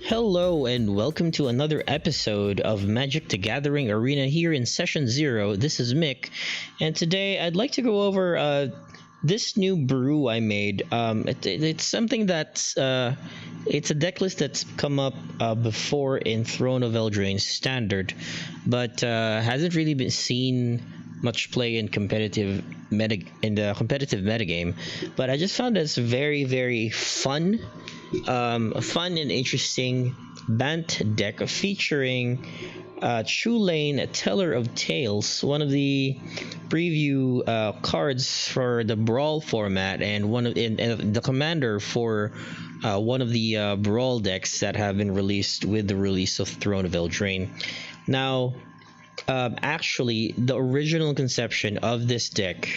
Hello and welcome to another episode of Magic the Gathering Arena here in Session 0. This is Mick, and today I'd like to go over this new brew I made. It's something that's it's a deck list that's come up before in Throne of Eldraine Standard, but hasn't really been seen much play in competitive the competitive metagame. But I just found it's very fun, fun and interesting Bant deck featuring Chulane, Teller of Tales, one of the preview cards for the Brawl format, and and the commander for one of the Brawl decks that have been released with the release of Throne of Eldraine. Now, actually, the original conception of this deck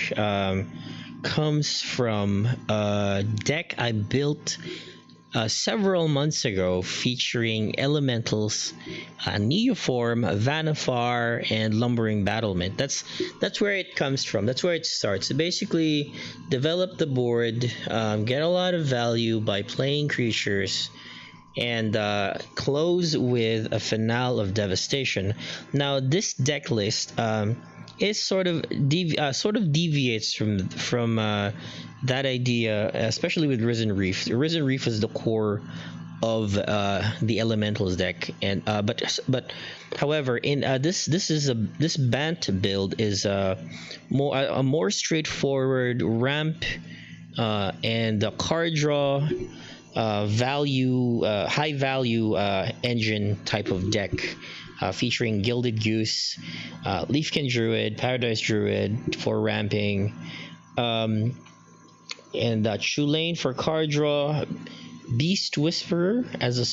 comes from a deck I built several months ago featuring Elementals, Neoform, Vanifar, and Lumbering Battlement. That's where it comes from. That's where it starts. So basically, develop the board, get a lot of value by playing creatures, and close with a finale of Devastation. Now, this deck list is sort of deviates from that idea, especially with Risen Reef. Risen Reef is the core of the Elementals deck, and but however, in this Bant build is a more straightforward ramp and card draw, high value engine type of deck, featuring Gilded Goose, Lifegain Druid, Paradise Druid for ramping, and Chulane for card draw, Beast Whisperer as a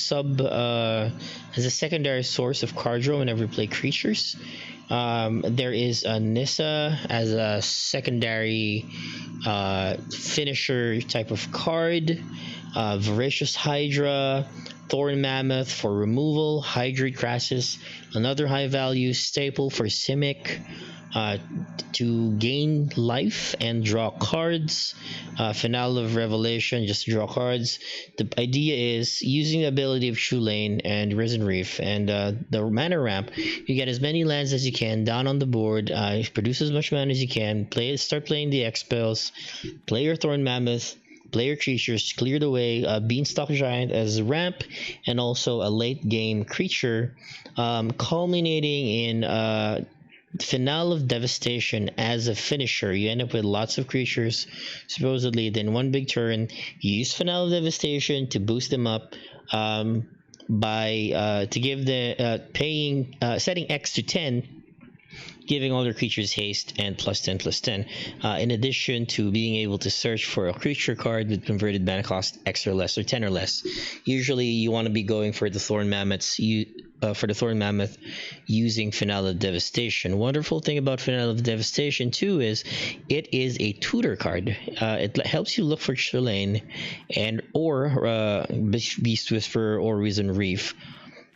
secondary source of card draw whenever you play creatures. There is a Nissa as a secondary finisher type of card, Voracious Hydra, Thorn Mammoth for removal, Hydrate Crassus, another high value staple for Simic, to gain life and draw cards. Finale of Revelation, just draw cards. The idea is using the ability of Chulane and Risen Reef and the mana ramp, you get as many lands as you can down on the board, produce as much mana as you can, start playing the X spells, play your Thorn Mammoth, play your creatures, clear the way, Beanstalk Giant as a ramp, and also a late game creature, culminating in Finale of Devastation as a finisher. You end up with lots of creatures, supposedly. Then one big turn, you use Finale of Devastation to boost them up by to give the setting X to 10, giving all their creatures haste and +10/+10, in addition to being able to search for a creature card with converted mana cost X or less, or 10 or less. Usually you want to be going for the Thorn Mammoths, for the Thorn Mammoth using Finale of Devastation. Wonderful thing about Finale of Devastation too is it is a tutor card. It helps you look for Chulane or Beast Whisperer or Risen Reef.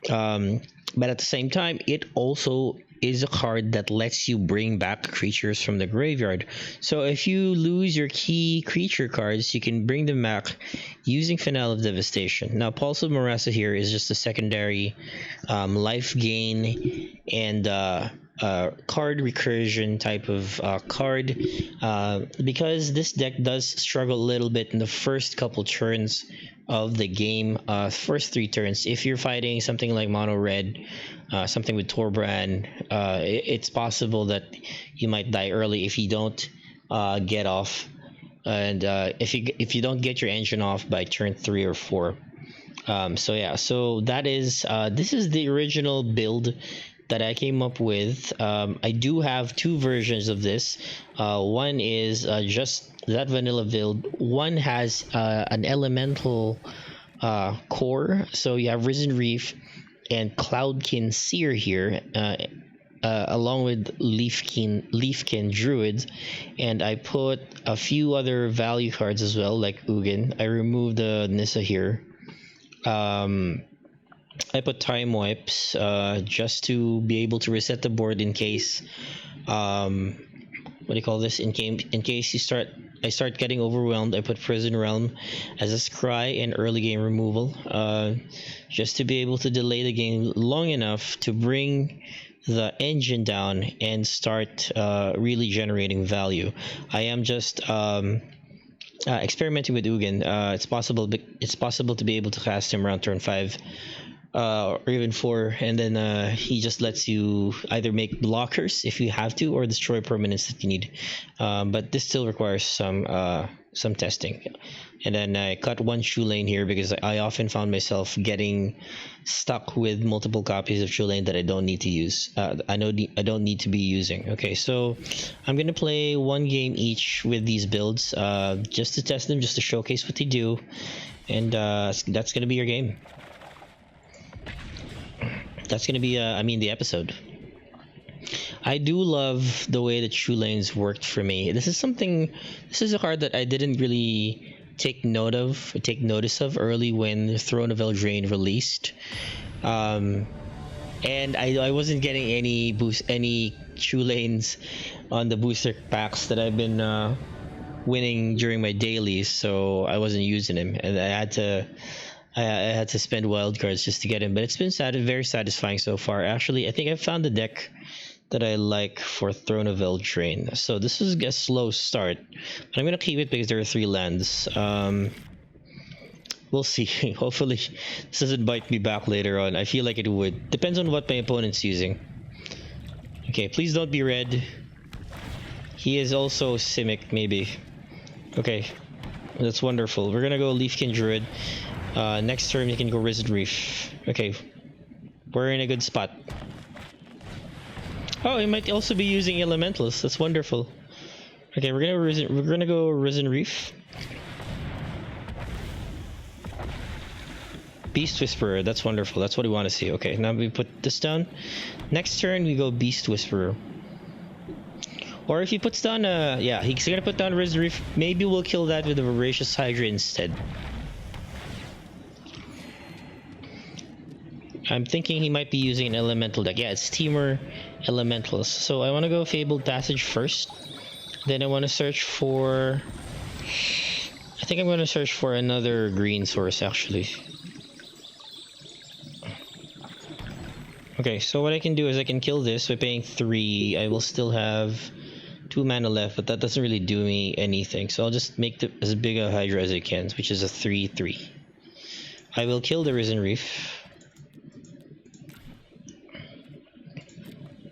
But at the same time, it also is a card that lets you bring back creatures from the graveyard. So if you lose your key creature cards, you can bring them back using Finale of Devastation. Now, Pulse of Marasa here is just a secondary life gain and card recursion type of card, because this deck does struggle a little bit in the first couple turns of the game, first 3 turns. If you're fighting something like mono red, something with Torbran, it's possible that you might die early if you don't get off, and if you don't get your engine off by turn 3 or 4. So that is this is the original build that I came up with. I do have 2 versions of this. One is just that vanilla build. One has an elemental core, so you have Risen Reef and Cloudkin Seer here, along with Leafkin Druid, and I put a few other value cards as well, like Ugin. I removed the Nissa here. I put Time Wipes just to be able to reset the board in case what do you call this, in case you start I start getting overwhelmed, I put Prison Realm as a scry and early game removal, just to be able to delay the game long enough to bring the engine down and start really generating value. I am just experimenting with Ugin. It's possible. It's possible to be able to cast him around turn 5, or even 4, and then he just lets you either make blockers if you have to, or destroy permanents that you need. But this still requires some testing. And then I cut one Chulane here because I often found myself getting stuck with multiple copies of Chulane that I don't need to use. I don't need to be using. Okay, so I'm gonna play one game each with these builds, just to test them, just to showcase what they do, and that's gonna be your game. That's gonna be the episode. I do love the way that Chulane's worked for me. This is a card that I didn't really take notice of early when Throne of Eldraine released, and I wasn't getting any Chulanes on the booster packs that I've been winning during my dailies, so I wasn't using him, and I had to spend wild cards just to get him. But it's been very satisfying so far. Actually, I think I found the deck that I like for Throne of Eldraine. So this is a slow start, but I'm gonna keep it because there are 3 lands. We'll see. Hopefully this doesn't bite me back later on. I feel like it would. Depends on what my opponent's using. Okay, please don't be red. He is also Simic, maybe. Okay, that's wonderful. We're gonna go Lifegain Druid. Next turn you can go Risen Reef. Okay, we're in a good spot. Oh, he might also be using elementals. That's wonderful. Okay, we're gonna go Risen Reef. Beast Whisperer. That's wonderful. That's what we want to see. Okay, now we put this down. Next turn we go Beast Whisperer. Or if he puts down yeah, he's gonna put down Risen Reef. Maybe we'll kill that with a Voracious Hydra instead. I'm thinking he might be using an elemental deck. Yeah, it's Teamer Elementals. So I want to go Fabled Passage first. Then I want to search for... I think I'm going to search for another green source, actually. Okay, so what I can do is I can kill this by paying 3. I will still have 2 mana left, but that doesn't really do me anything. So I'll just make as big a Hydra as I can, which is a 3/3. I will kill the Risen Reef.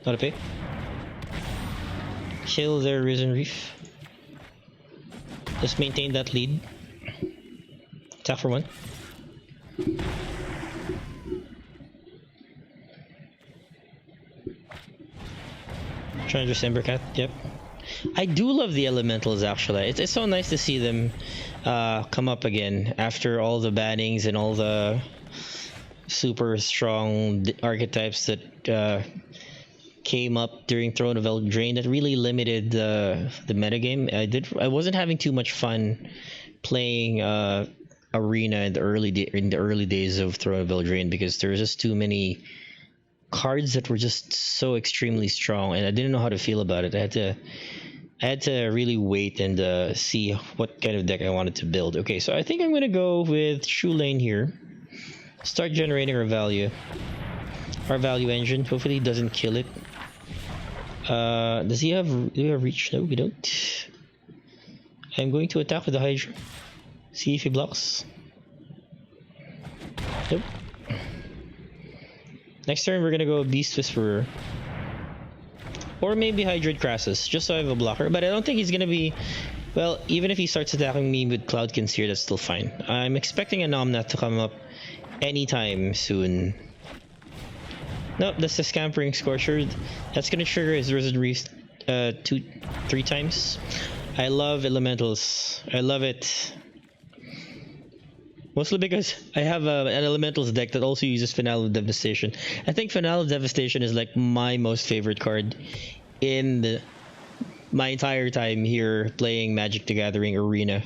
Not a pay. Kill their Risen Reef. Just maintain that lead. Attack for 1. Trying to just Embercat. Yep. I do love the elementals, actually. It's so nice to see them come up again after all the bannings and all the super strong archetypes that came up during Throne of Eldraine that really limited the metagame. I wasn't having too much fun playing Arena in the early days of Throne of Eldraine because there was just too many cards that were just so extremely strong, and I didn't know how to feel about it. I had to really wait and see what kind of deck I wanted to build. Okay, so I think I'm gonna go with Chulane here. Start generating our value engine. Hopefully it doesn't kill it. Do we have reach? No, we don't. I'm going to attack with the Hydra. See if he blocks. Nope. Next turn we're gonna go Beast Whisperer. Or maybe Hydroid Crassus, just so I have a blocker. But I don't think he's gonna be... Well, even if he starts attacking me with Cloud Conceer, that's still fine. I'm expecting a Nomnath to come up anytime soon. Nope, that's the Scampering Scorcher. That's gonna trigger his Risen Reef 3 times. I love elementals. I love it. Mostly because I have an elementals deck that also uses Finale of Devastation. I think Finale of Devastation is like my most favorite card in my entire time here playing Magic the Gathering Arena.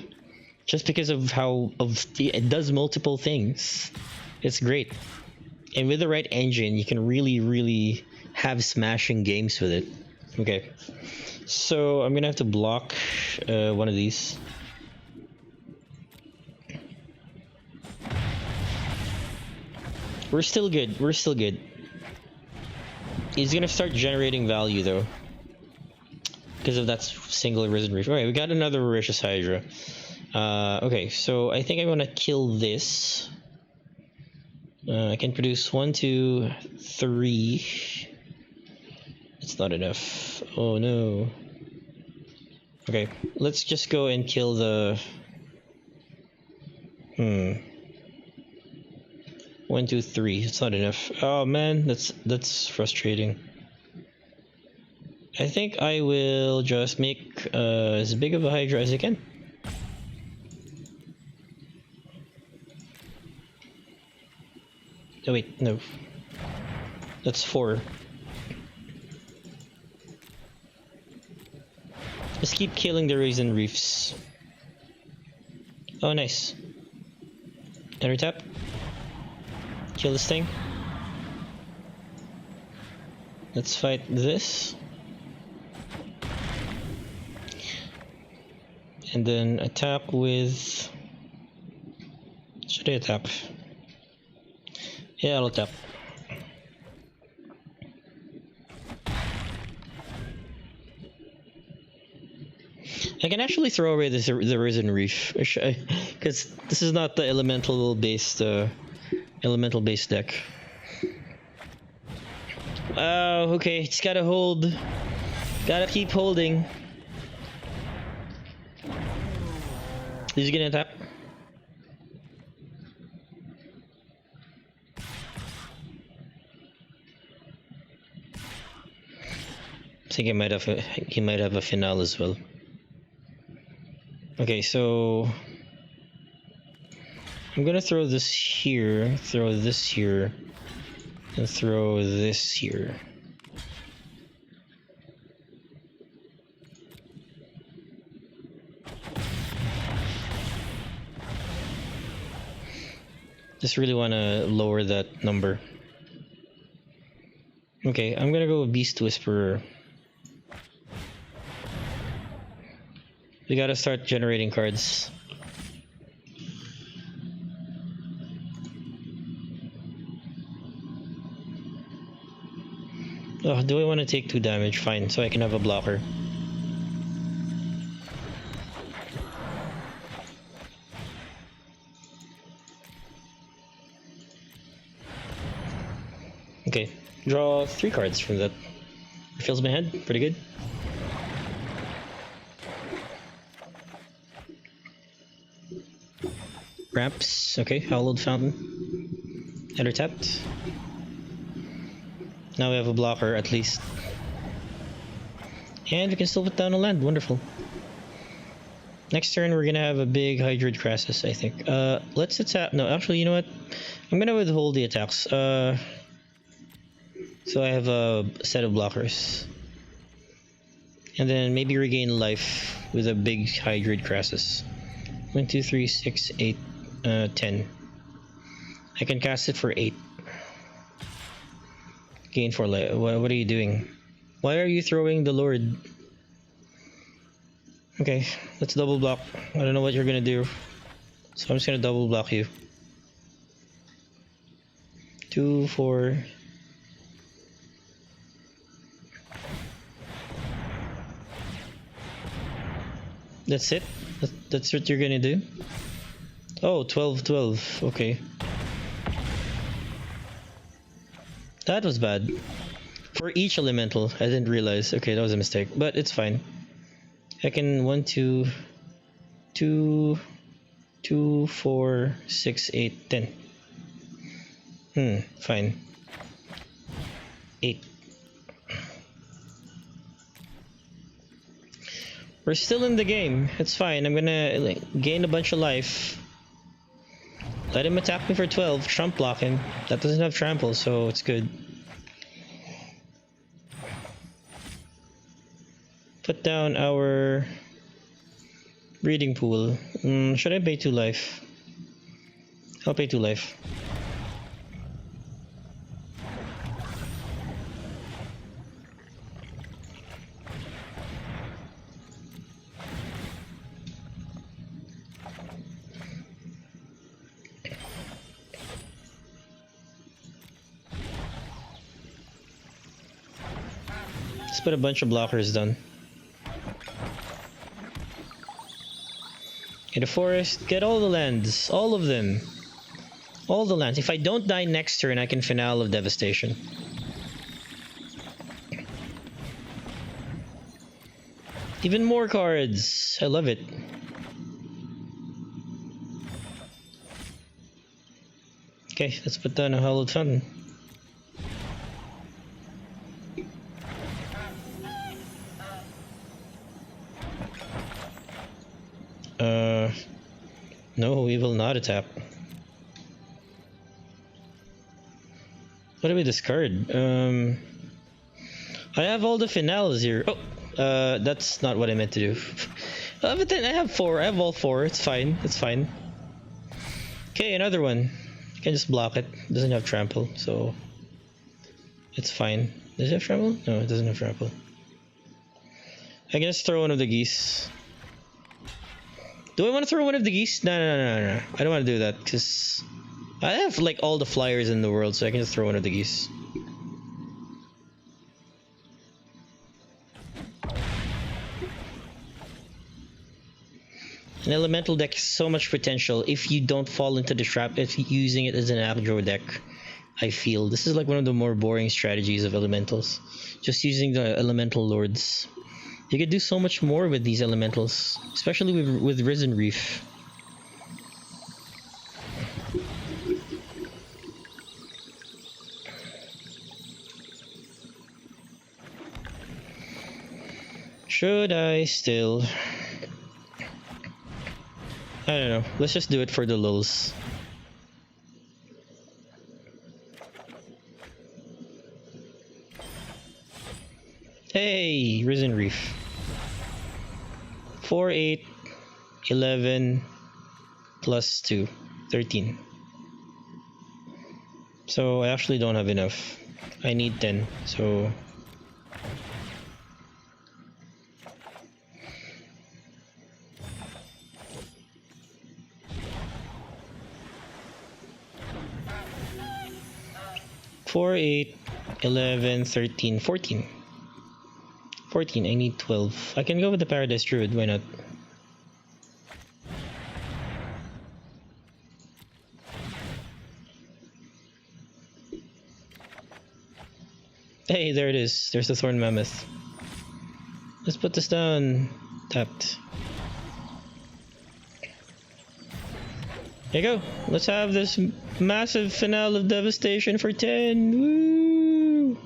Just because of how it does multiple things. It's great. And with the right engine, you can really, really have smashing games with it. Okay, so I'm gonna have to block one of these. We're still good. We're still good. He's gonna start generating value though, because of that single Risen Reef. Alright, we got another Voracious Hydra. Okay, so I think I want to kill this. I can produce 1, 2, 3. It's not enough. Oh no. Okay, let's just go and kill the... 1, 2, 3. It's not enough. Oh man, that's frustrating. I think I will just make as big of a Hydra as I can. Oh wait, no. That's 4. Just keep killing the Risen Reefs. Oh nice. Enter tap. Kill this thing. Let's fight this. And then attack with... Should I attack? Yeah, I'll tap. I can actually throw away the Risen Reef, because this is not the elemental based deck. Oh, okay, it's gotta hold. Gotta keep holding. He's gonna tap. I think he might have a finale as well. Okay, so I'm gonna throw this here, throw this here, and throw this here. Just really want to lower that number. Okay, I'm gonna go with Beast Whisperer. We gotta start generating cards. Oh, do I want to take 2 damage? Fine, so I can have a blocker. Okay, draw 3 cards from that. Fills my hand, pretty good. Ramps, okay, Hallowed Fountain. Enter tapped. Now we have a blocker at least. And we can still put down a land, wonderful. Next turn we're gonna have a big Hydrid Crassus, I think. Let's attack, no, actually, you know what? I'm gonna withhold the attacks. So I have a set of blockers. And then maybe regain life with a big Hydrid Crassus. 1, 2, 3, 6, 8, 10. I can cast it for 8. Gain 4 life. What are you doing? Why are you throwing the Lord? Okay, let's double block. I don't know what you're gonna do, so I'm just gonna double block you. 2, 4. That's it? That's what you're gonna do? Oh, 12, 12. Okay. That was bad. For each elemental, I didn't realize. Okay, that was a mistake, but it's fine. I can 1, 2, 2, 2, 4, 6, 8, 10. Fine. 8. We're still in the game. It's fine. I'm gonna gain a bunch of life. Let him attack me for 12. Trump block him. That doesn't have trample, so it's good. Put down our breeding pool. Should I pay 2 life? I'll pay 2 life. Let's put a bunch of blockers down. In the forest, get all the lands, all of them. All the lands. If I don't die next turn, I can finale of Devastation. Even more cards. I love it. Okay, let's put down a Hallowed Fountain. No, we will not attack. What do we discard? I have all the finales here. Oh, that's not what I meant to do. But then I have four. I have all four. It's fine. It's fine. Okay, another one. I can just block it. It doesn't have trample, so it's fine. Does it have trample? No, it doesn't have trample. I can just throw one of the geese. Do I want to throw one of the geese? No. I don't want to do that because I have like all the flyers in the world, so I can just throw one of the geese. An elemental deck has so much potential if you don't fall into the trap if you're using it as an aggro deck. I feel this is like one of the more boring strategies of elementals. Just using the elemental lords. You could do so much more with these elementals, especially with Risen Reef. Should I still? I don't know. Let's just do it for the lulz. Hey, Risen Reef. 4, 8, 11, plus 2, 13. So I actually don't have enough. I need 10, so... Four, 8, 11, 13, 14. 14, I need 12. I can go with the Paradise Druid, why not? Hey, there it is. There's the Thorn Mammoth. Let's put this down. Tapped. There you go. Let's have this massive finale of Devastation for 10. Woo!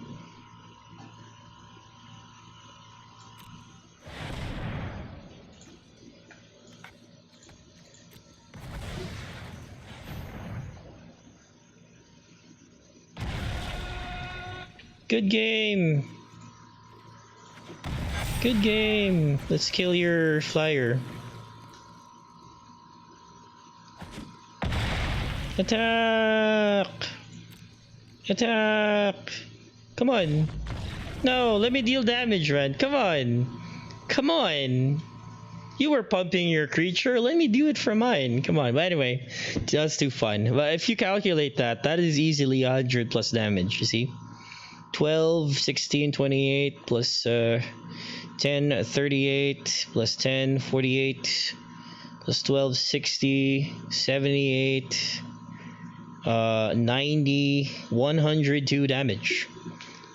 Good game. Good game. Let's kill your flyer. Attack! Attack! Come on. No, let me deal damage, man. Come on. Come on. You were pumping your creature. Let me do it for mine. Come on. But anyway, that's too fun. But if you calculate that, that is easily 100 plus damage, you see? 12, 16, 28 plus 10, 38 plus 10, 48 plus 12, 60, 78, 90, 102 damage.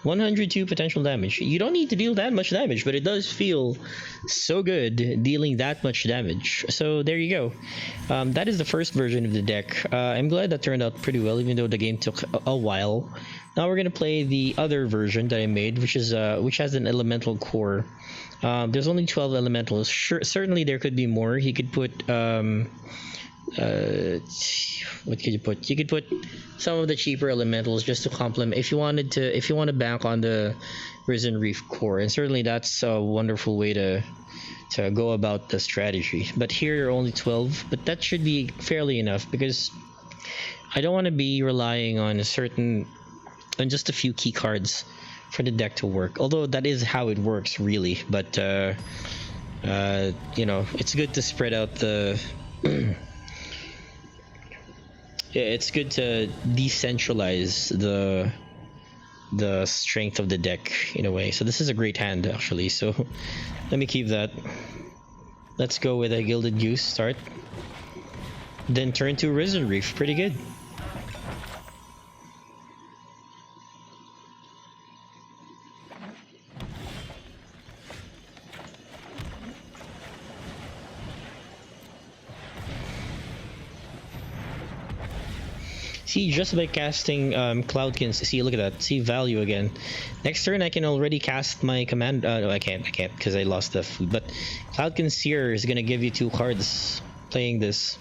102 potential damage. You don't need to deal that much damage, but it does feel so good dealing that much damage. So there you go. That is the first version of the deck. I'm glad that turned out pretty well, even though the game took a while. Now we're gonna play the other version that I made, which is which has an elemental core. There's only 12 elementals. Certainly there could be more. He could put what could you put? You could put some of the cheaper elementals just to complement if you wanted to. If you want to bank on the Risen Reef core, and certainly that's a wonderful way to go about the strategy. But here are only 12, but that should be fairly enough because I don't want to be relying on just a few key cards for the deck to work. Although that is how it works, really. But you know, it's good to spread out the. Yeah, it's good to decentralize the strength of the deck in a way. So this is a great hand actually. So let me keep that. Let's go with a Gilded Goose start. Then turn to Risen Reef. Pretty good. See, just by casting Cloudkin, see, look at that. See value again. Next turn, I can already cast my command. No, I can't because I lost the food. But Cloudkin Seer is gonna give you 2 cards. Playing this.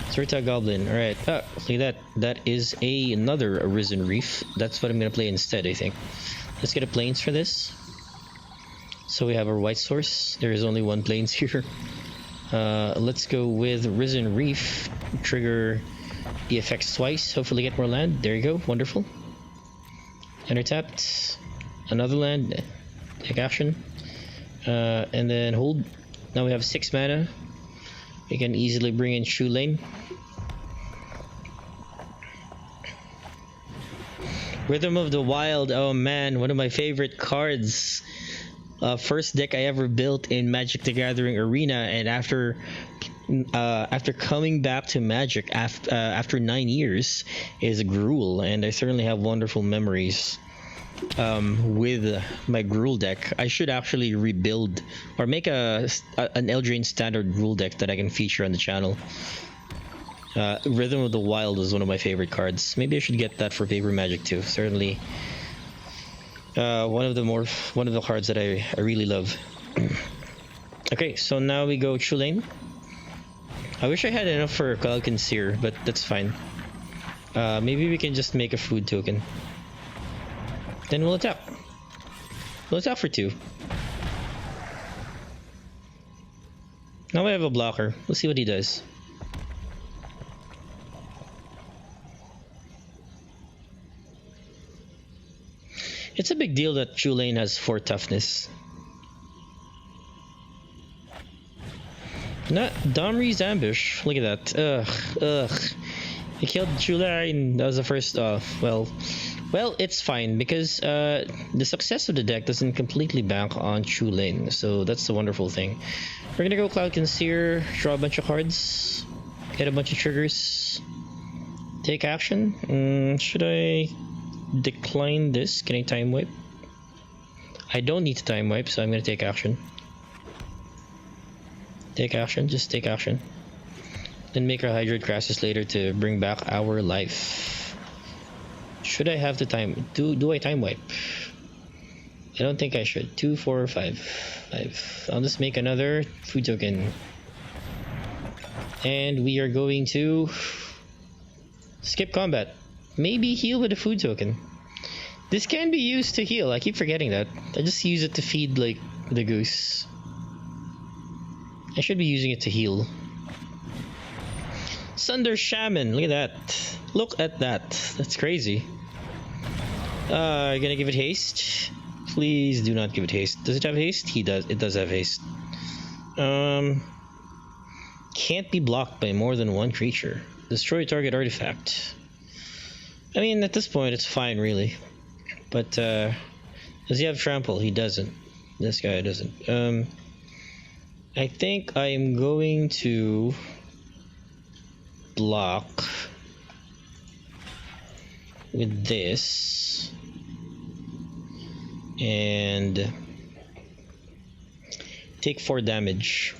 Surta Goblin. All right. Look at that. That is another Risen Reef. That's what I'm gonna play instead, I think. Let's get a plains for this. So we have our white source. There is only 1 plains here. Let's go with Risen Reef. Trigger the effects twice. Hopefully get more land. There you go. Wonderful. Enter tapped. Another land. Take action. And then hold. Now we have 6 mana. We can easily bring in Chulane. Rhythm of the Wild. Oh man, one of my favorite cards. First deck I ever built in Magic the Gathering Arena, and after coming back to Magic after 9 years is Gruul, and I certainly have wonderful memories with my Gruul deck. I should actually rebuild or make an Eldraine standard Gruul deck that I can feature on the channel. Rhythm of the Wild is one of my favorite cards. Maybe I should get that for Paper Magic too. Certainly one of the cards that I really love. Okay, so now we go Chulane. I wish I had enough for Cloudkin Seer, but that's fine. Maybe we can just make a food token. Then we'll attack. We'll attack for 2. Now I have a blocker. Let's see what he does. It's a big deal that Chulane has 4 toughness. Not Domri's Ambush. Look at that. Ugh. He killed Chulane. That was the first. Well, it's fine because the success of the deck doesn't completely bank on Chulane. So that's the wonderful thing. We're gonna go Cloudkin Seer, draw a bunch of cards, get a bunch of triggers, take action. Should I decline this? Can I time wipe? I don't need to time wipe, so I'm gonna take action. Take action, just take action. Then make our Hydrate Crassus later to bring back our life. Should I have the time? Do I time wipe? I don't think I should. 2, 4, 5. 5. I'll just make another food token. And we are going to skip combat. Maybe heal with a food token. This can be used to heal. I keep forgetting that. I just use it to feed like the goose. I should be using it to heal. Sunder Shaman. Look at that. Look at that. That's crazy. Gonna give it haste. Please do not give it haste. Does it have haste? It does have haste. Can't be blocked by more than 1 creature. Destroy target artifact. I mean, at this point, it's fine, really. But does he have trample? He doesn't. This guy doesn't. I think I'm going to block with this and take 4 damage.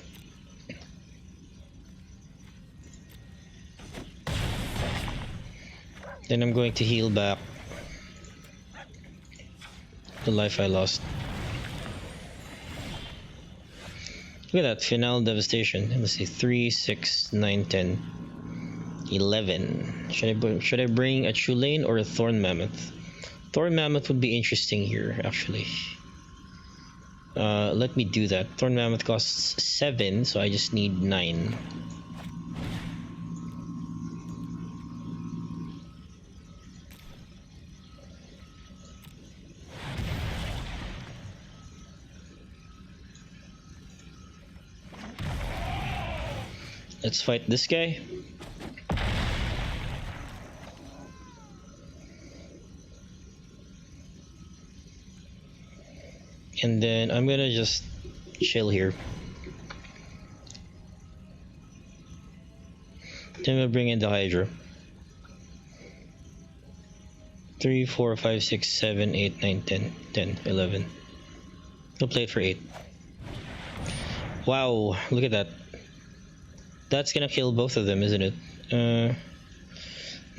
Then I'm going to heal back the life I lost. Look at that, Final Devastation. Let's see, 3, 6, 9, 10, 11. Should I bring a Chulane or a Thorn Mammoth? Thorn Mammoth would be interesting here, actually. Let me do that. Thorn Mammoth costs 7, so I just need 9. Let's fight this guy. And then I'm gonna just chill here. Then we'll bring in the Hydra. 3, 4, 5, 6, 7, 8, 9, 10, 10, 11. We'll play it for 8. Wow, look at that. That's gonna kill both of them, isn't it?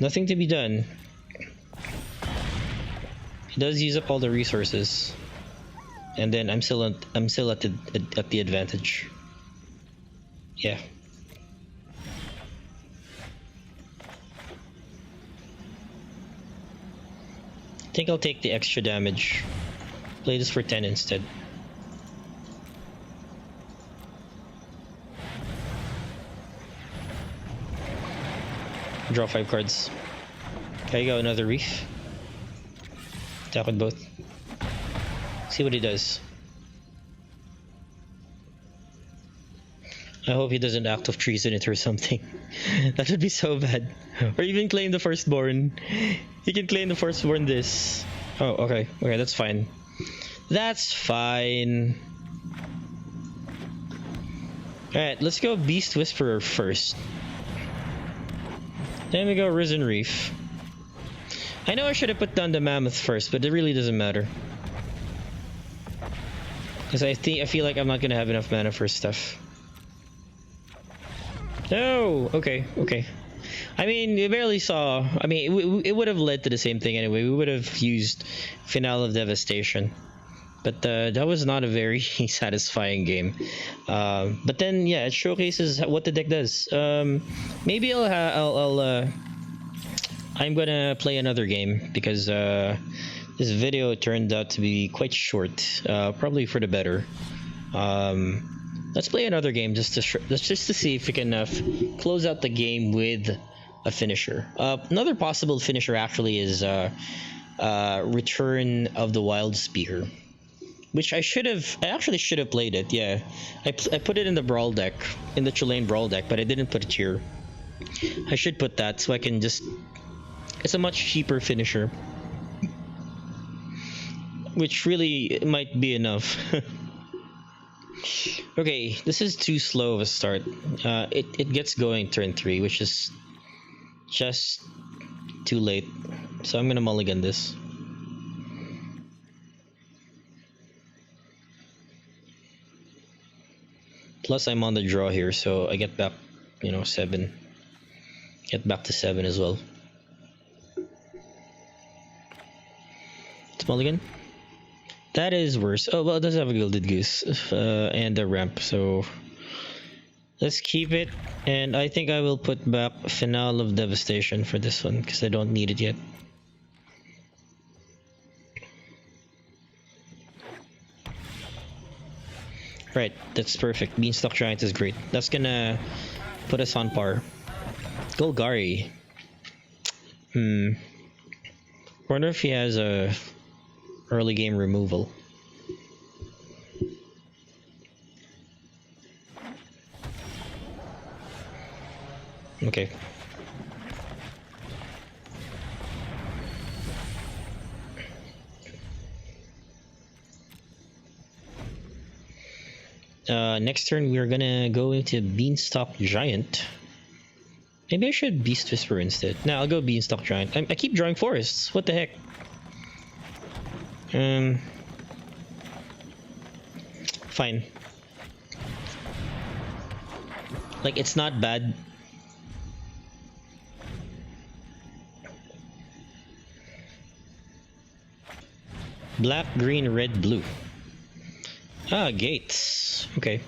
Nothing to be done. He does use up all the resources, and then I'm still at the advantage. Yeah. I think I'll take the extra damage. Play this for 10 instead. Draw 5 cards. There you go, another Reef. Attack with both. See what he does. I hope he doesn't act of treason it or something. That would be so bad. Or even claim the firstborn. He can claim the firstborn this. Oh, okay. Okay, that's fine. That's fine. Alright, let's go Beast Whisperer first. Then we go Risen Reef. I know I should have put down the Mammoth first, but it really doesn't matter. Because I feel like I'm not gonna have enough mana for stuff. No! Okay, okay. I mean, we barely saw... I mean, it would have led to the same thing anyway. We would have used Finale of Devastation. But that was not a very satisfying game. But then, yeah, it showcases what the deck does. Maybe I'm gonna play another game because this video turned out to be quite short. Probably for the better. Let's play another game just to see if we can close out the game with a finisher. Another possible finisher actually is Return of the Wild Spear, which I actually should have played it. Yeah, I put it in the brawl deck, in the Chulane brawl deck, but I didn't put it here. I should put that so I can just. It's a much cheaper finisher, which really might be enough. Okay, this is too slow of a start. It gets going turn 3, which is just too late. So I'm gonna mulligan this. Plus I'm on the draw here, so I get back, 7. Get back to 7 as well. It's mulligan. That is worse. Oh, well, it does have a Gilded Goose and a ramp, so let's keep it. And I think I will put back Finale of Devastation for this one because I don't need it yet. Right, that's perfect. Beanstalk Giant is great. That's gonna put us on par. Golgari. Wonder if he has a early game removal. Okay. Next turn we're gonna go into Beanstalk Giant. Maybe I should Beast Whisper instead. No, I'll go Beanstalk Giant. I keep drawing forests. What the heck? Fine. Like, it's not bad. Black, green, red, blue. Ah, gates. Okay.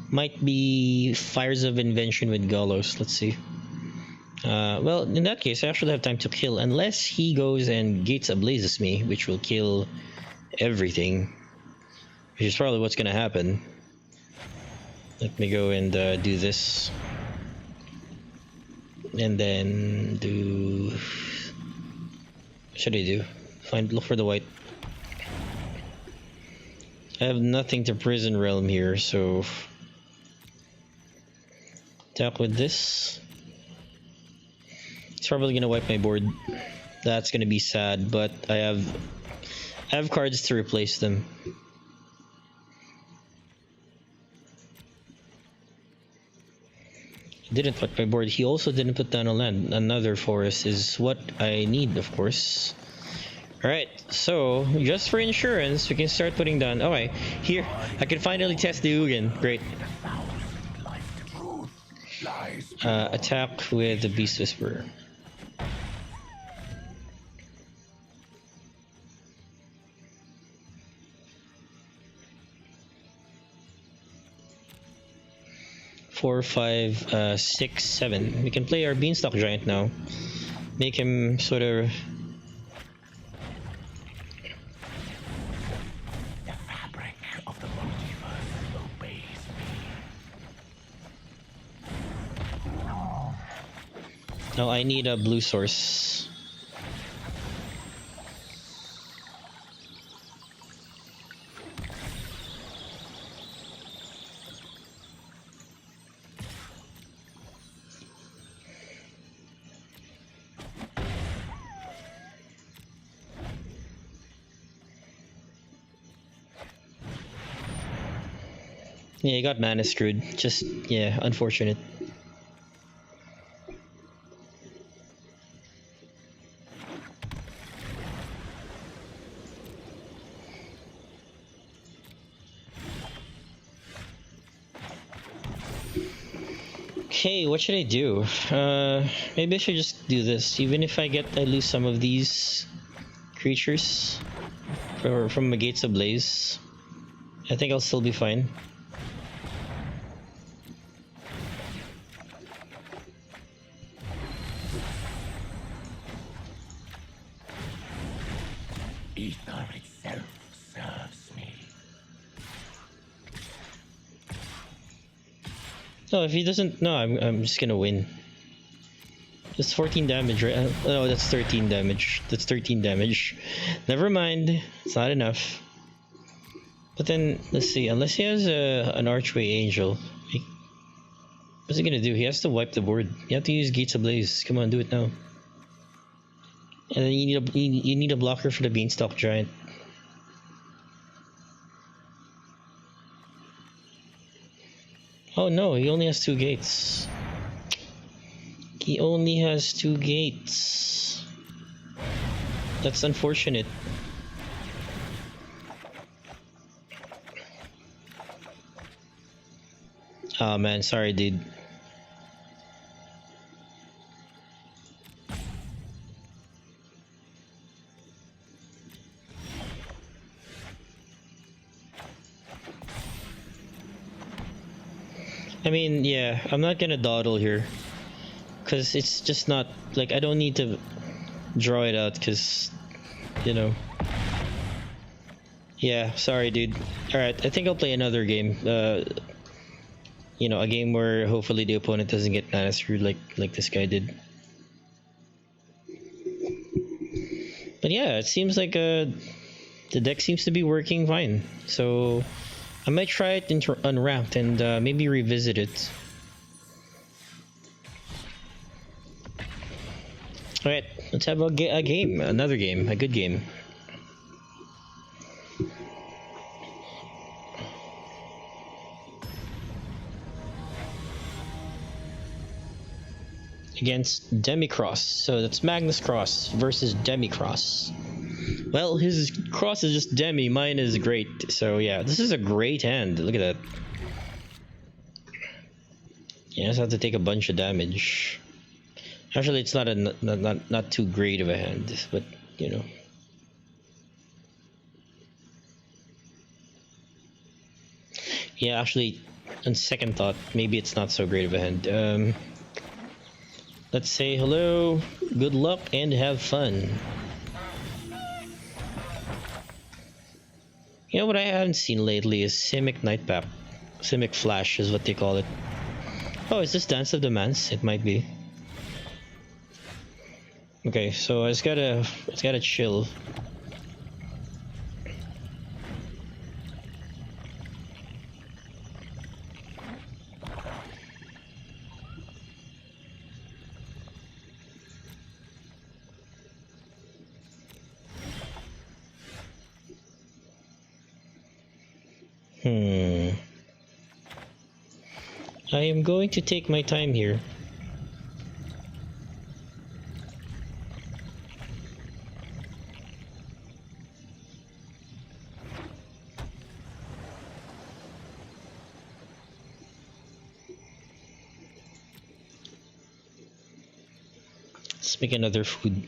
Might be Fires of Invention with Gallows. Let's see. Well, in that case, I actually have time to kill, unless he goes and Gates Ablazes me, which will kill everything, which is probably what's gonna happen. Let me go and do this, and then do. What should I do? Look for the white. I have nothing to Prison Realm here, so attack with this. It's probably gonna wipe my board. That's gonna be sad, but I have cards to replace them. He didn't put my board. He also didn't put down a land. Another forest is what I need, of course. Alright, so just for insurance, we can start putting down. Okay, here, I can finally test the Ugin. Great. Attack with the Beast Whisperer. Four, five, 6, 7. We can play our Beanstalk Giant now. Make him sort of. The fabric of the multiverse obeys me. No, I need a blue source. Yeah, you got mana screwed. Just, yeah, unfortunate. Okay, what should I do? Maybe I should just do this. Even if I lose some of these creatures from the Gates Ablaze, I think I'll still be fine. Ether itself serves me. No, if he doesn't, no, I'm just gonna win. Just 14 damage, right? No, that's 13 damage. That's 13 damage. Never mind, it's not enough. But then, let's see, unless he has an Archway Angel, what's he gonna do? He has to wipe the board. You have to use Gates Ablaze. Come on, do it now. And then you need a blocker for the Beanstalk Giant. Oh no, he only has 2 gates. He only has 2 gates. That's unfortunate. Oh man, sorry dude. I mean, yeah, I'm not gonna dawdle here. Because it's just not, like, I don't need to draw it out, because, you know. Yeah, sorry, dude. Alright, I think I'll play another game. You know, a game where hopefully the opponent doesn't get mana screwed like this guy did. But yeah, it seems like the deck seems to be working fine. So I might try it unranked and maybe revisit it. Alright, let's have a game, another game, a good game. Against Demicross. So that's Magnus Cross versus Demicross. Well, his cross is just Demi, mine is great. So yeah, this is a great hand. Look at that. You just have to take a bunch of damage. Actually, it's not too great of a hand, but you know. Yeah, actually, on second thought, maybe it's not so great of a hand. Let's say hello, good luck, and have fun. You know what I haven't seen lately is Simic Nightpack. Simic Flash is what they call it. Oh, is this Dance of the Mans? It might be. Okay, so it's gotta chill. I am going to take my time here. Let's make another food.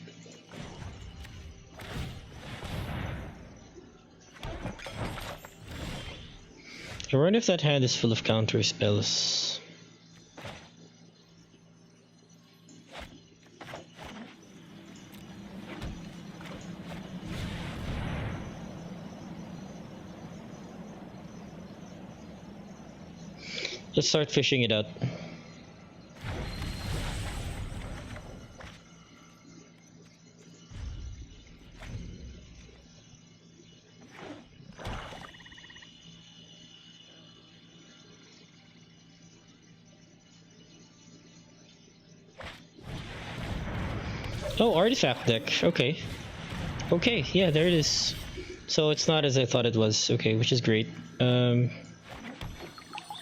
I wonder if that hand is full of counter spells. Let's start fishing it out. Oh, artifact deck. Okay. Okay, yeah, there it is. So it's not as I thought it was. Okay, which is great.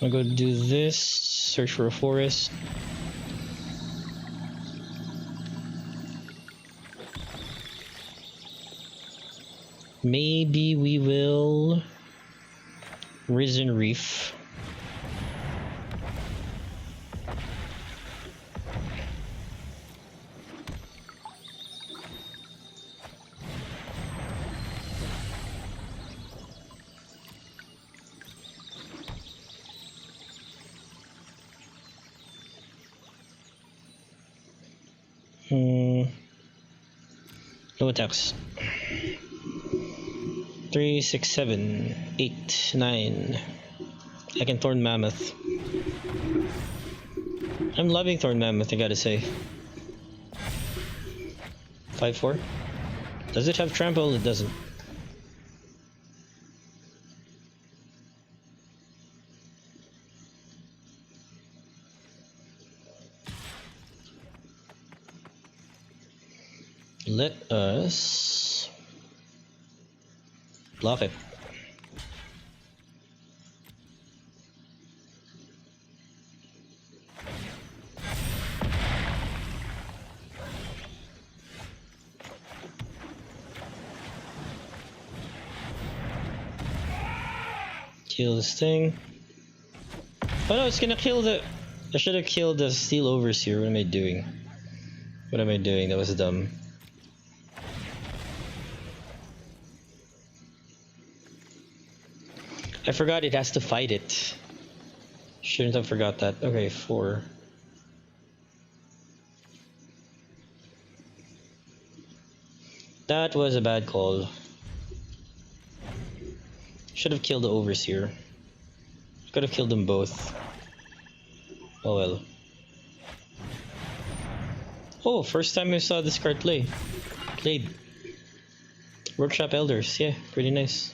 I'll go do this. Search for a forest. Maybe we will Risen Reef. No attacks. 3, 6, 7, 8, 9. I can Thorn Mammoth. I'm loving Thorn Mammoth, I gotta say. 5-4. Does it have trample? It doesn't. Let us block it. Kill this thing. Oh no, it's gonna kill the... I should have killed the Steel Overseer. What am I doing? What am I doing? That was dumb. I forgot it has to fight it. Shouldn't have forgot that. Okay, 4. That was a bad call. Should have killed the Overseer. Could have killed them both. Oh well. Oh, first time I saw this card played. Workshop Elders, yeah, pretty nice.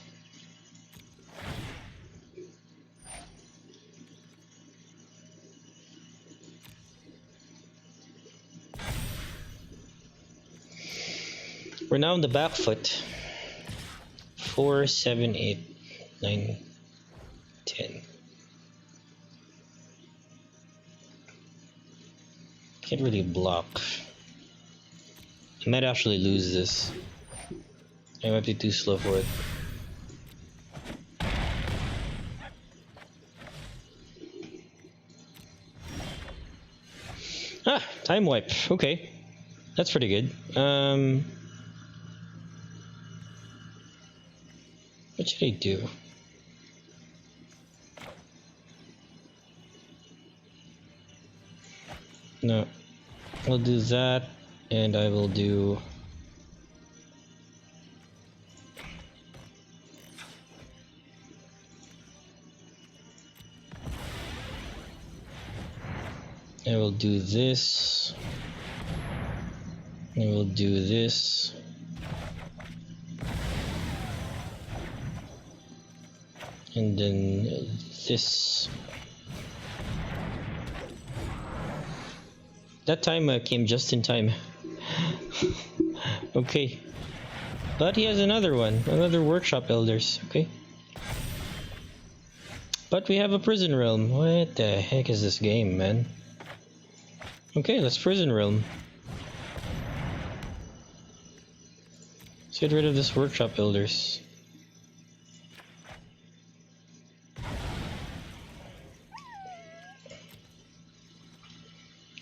We're now on the back foot. 4, 7, 8, 9, 10. Can't really block. I might actually lose this. I might be too slow for it. Ah, time wipe. Okay, that's pretty good. What should I do? No, I'll do that, and I will do... I will do this. I will do this. And then this. That time came just in time. Okay. But he has another one. Another Workshop Elders. Okay. But we have a prison realm. What the heck is this game, man? Okay, let's prison realm. Let's get rid of this workshop builders.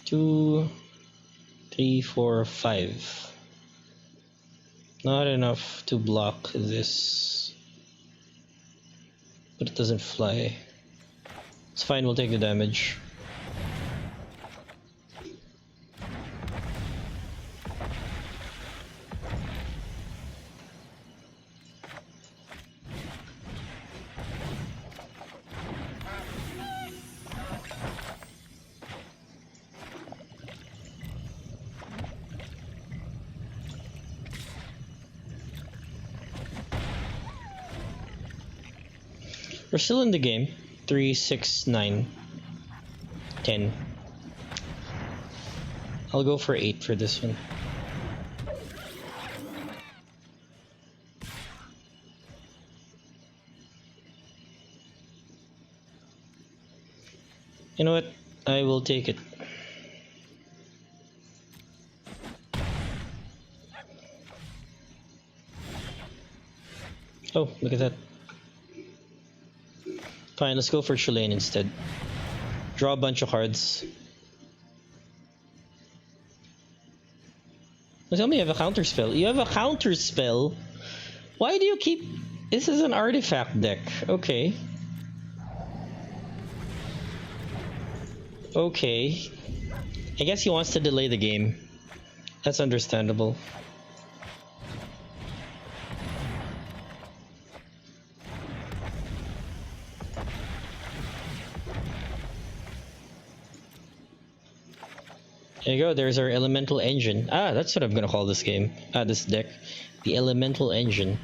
Two, three, four, five. Not enough to block this. But it doesn't fly. It's fine, we'll take the damage. We're still in the game. 3, 6, 9, 10. I'll go for 8 for this one. You know what? I will take it. Oh, look at that. Fine, let's go for Chulane instead. Draw a bunch of cards. Tell me you have a counter spell. You have a counter spell? Why do you keep... This is an artifact deck. Okay. Okay. I guess he wants to delay the game. That's understandable. There you go, there's our elemental engine. Ah, that's what I'm gonna call this game. This deck. The elemental engine.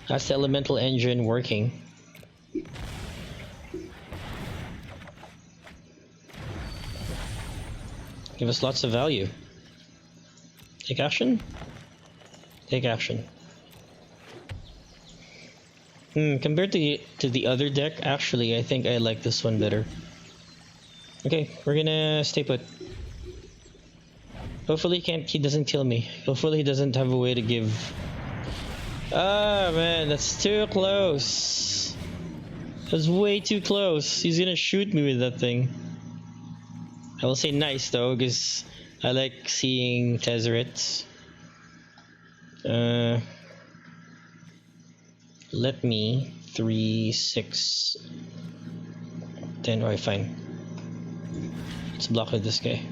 That's the elemental engine working. Give us lots of value. Take action? Take action. Compared to the other deck, actually, I think I like this one better. Okay, we're gonna stay put. Hopefully he doesn't kill me. Hopefully he doesn't have a way to give... Ah, man, that's too close. That's way too close. He's gonna shoot me with that thing. I will say nice though, because I like seeing Tezzerets. Let me 3, 6, 10. Alright, fine. Let's block with this guy.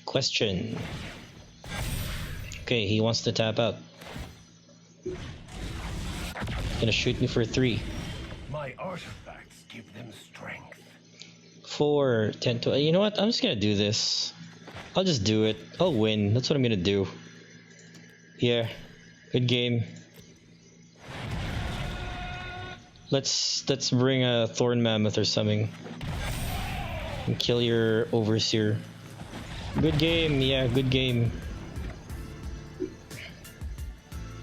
Question. Okay, he wants to tap out. Gonna shoot me for 3. My artifacts give them strength. 4, 10, 12. You know what? I'm just gonna do this. I'll just do it. I'll win. That's what I'm gonna do. Yeah. Good game. Let's bring a Thorn Mammoth or something. And kill your Overseer. Good game, yeah, good game.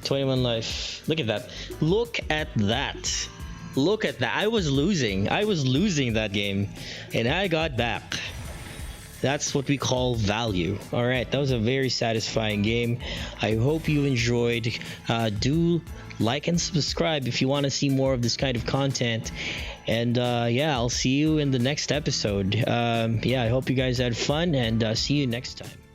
21 life. Look at that. Look at that. Look at that. I was losing. I was losing that game. And I got back. That's what we call value. Alright, that was a very satisfying game. I hope you enjoyed. Do like and subscribe if you want to see more of this kind of content. And yeah, I'll see you in the next episode. Yeah, I hope you guys had fun, and see you next time.